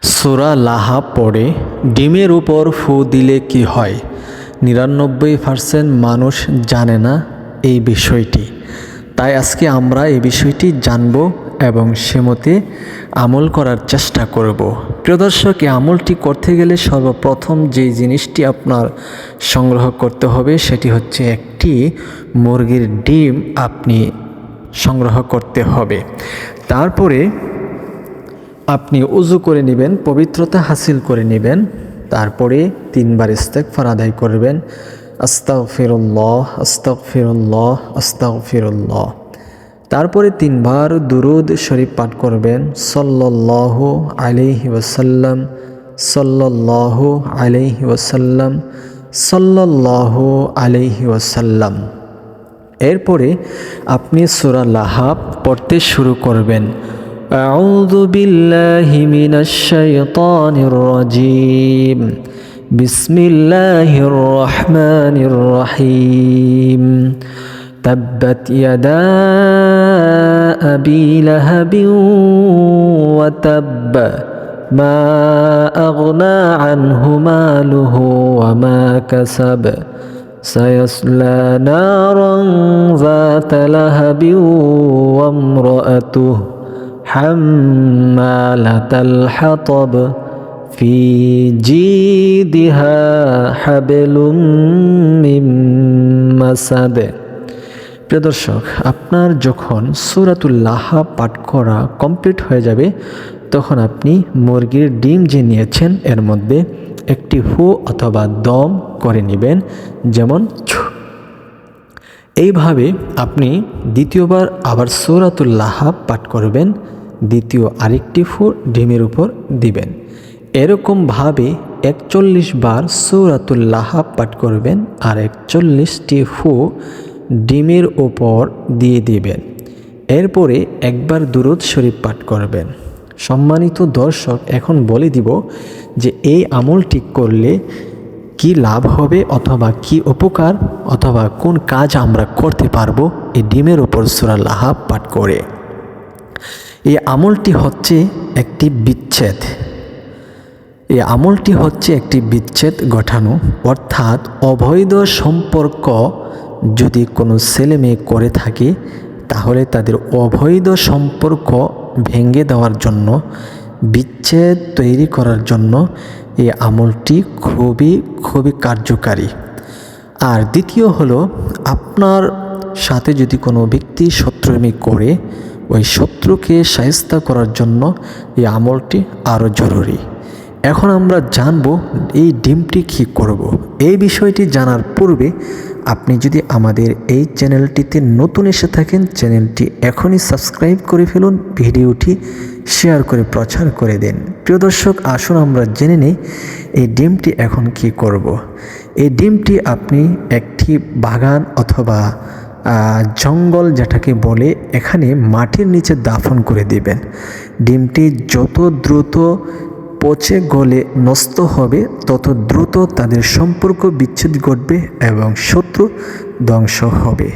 সূরা লাহাব পড়ে ডিমের উপর ফু দিলে কি হয়? ৯৯% মানুষ জানে না এই বিষয়টি। তাই আজকে আমরা এই বিষয়টি জানব এবং সে মতে আমল করার চেষ্টা করব। প্রিয় দর্শক, এই আমলটি করতে গেলে সর্বপ্রথম যে জিনিসটি আপনার সংগ্রহ করতে হবে সেটি হচ্ছে একটি মুরগির ডিম আপনি সংগ্রহ করতে হবে। তারপরে আপনি উযু করে নেবেন, পবিত্রতা হাসিল করে নেবেন। তারপরে 3 বার ইস্তেগফার আদায় করবেন, আস্তাগফিরুল্লাহ আস্তাগফিরুল্লাহ আস্তাগফিরুল্লাহ। তারপরে 3 বার দুরূদ শরীফ পাঠ করবেন, সাল্লাল্লাহু আলাইহি ওয়াসাল্লাম সাল্লাল্লাহু আলাইহি ওয়াসাল্লাম সাল্লাল্লাহু আলাইহি ওয়াসাল্লাম। এরপরে আপনি সূরা লাহাব পড়তে শুরু করবেন। আউযু বিল্লাহি মিনাশ শাইতানির রাজীম। বিসমিল্লাহির রহমানির রহিম। তাব্বাত ইয়াদা আবি লাহাবিন ওয়া তাব্ব। মা আগনা আনহু মালুহু ওয়া মা কাসাব। সায়াসলা নারান যাতা লাহাবিন ওয়া ইমরাআতুহু হাম্মালাতাল হাতাব ফি জিদিহা হাবলুম মিন মাসাদ। প্রিয় দর্শক, আপনার যখন সূরাতুল লাহাব পাঠ করা কমপ্লিট হয়ে যাবে তখন আপনি মুরগির ডিম যে নিয়েছেন এর মধ্যে একটি হু অথবা দম করে নেবেন, যেমন এইভাবে আপনি দ্বিতীয়বার আবার সূরাতুল লাহাব পাঠ করবেন, দ্বিতীয় আরেকটি ফু ডিমের উপর দিবেন। এরকমভাবে 41 বার সূরাতুল লাহাব পাঠ করবেন আর 41টি ফু ডিমের উপর দিয়ে দিবেন। এরপরে একবার দুরূদ শরীফ পাঠ করবেন। সম্মানিত দর্শক, এখন বলে দিব যে এই আমলটি করলে কি লাভ হবে অথবা কি উপকার অথবা কোন কাজ আমরা করতে পারবো এই ডিমের উপর সূরা লাহাব পাঠ করে। এই আমলটি হচ্ছে একটি বিচ্ছেদ। এই আমলটি হচ্ছে একটি বিচ্ছেদ ঘটানো, অর্থাৎ অবৈধ সম্পর্ক যদি কোনো ছেলে মেয়ে করে থাকে তাহলে তাদের অবৈধ সম্পর্ক ভেঙে দেওয়ার জন্য, বিচ্ছেদ তৈরি করার জন্য এই আমলটি খুবই খুবই কার্যকারী। আর দ্বিতীয় হলো, আপনার সাথে যদি কোনো ব্যক্তি শত্রুমি করে ওই শত্রুকে শায়েস্তা করার জন্য এই আমলটি আরও জরুরি। এখন আমরা জানব এই ডিমটি কী করব। এই বিষয়টি জানার পূর্বে আপনি যদি আমাদের এই চ্যানেলটিতে নতুন এসে থাকেন, চ্যানেলটি এখনই সাবস্ক্রাইব করে ফেলুন, ভিডিওটি শেয়ার করে প্রচার করে দেন। প্রিয় দর্শক, আসুন আমরা জেনে নিই এই ডিমটি এখন কি করব। এই ডিমটি আপনি একটি বাগান অথবা জঙ্গল যেটাকে বলে, এখানে মাটির নিচে দাফন করে দিবেন। ডিমটি যত দ্রুত পচে গলে নষ্ট হবে তত দ্রুত তাদের সম্পর্ক বিচ্ছেদ ঘটবে এবং শত্রু ধ্বংস হবে।